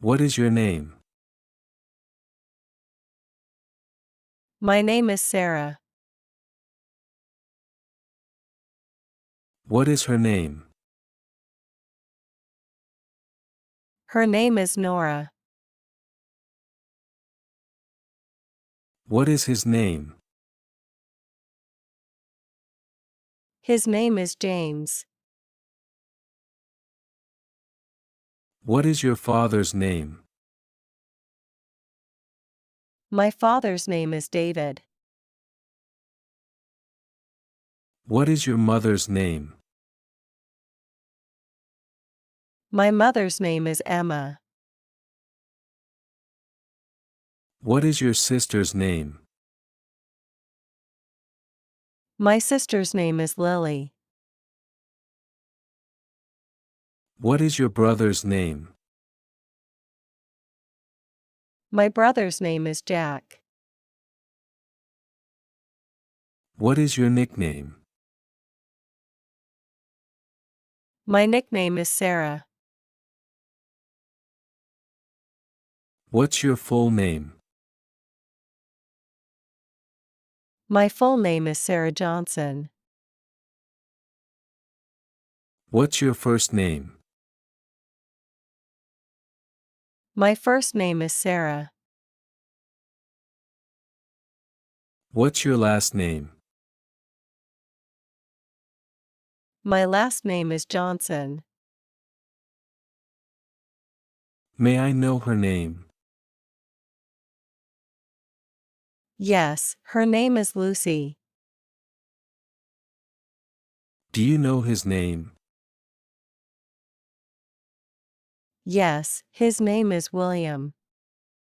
What is your name? My name is Sarah. What is her name? Her name is Nora. What is his name? His name is James. What is your father's name? My father's name is David. What is your mother's name? My mother's name is Emma. What is your sister's name? My sister's name is Lily. What is your brother's name? My brother's name is Jack. What is your nickname? My nickname is Sarah. What's your full name? My full name is Sarah Johnson. What's your first name? My first name is Sarah. What's your last name? My last name is Johnson. May I know her name? Yes, her name is Lucy. Do you know his name? Yes, his name is William.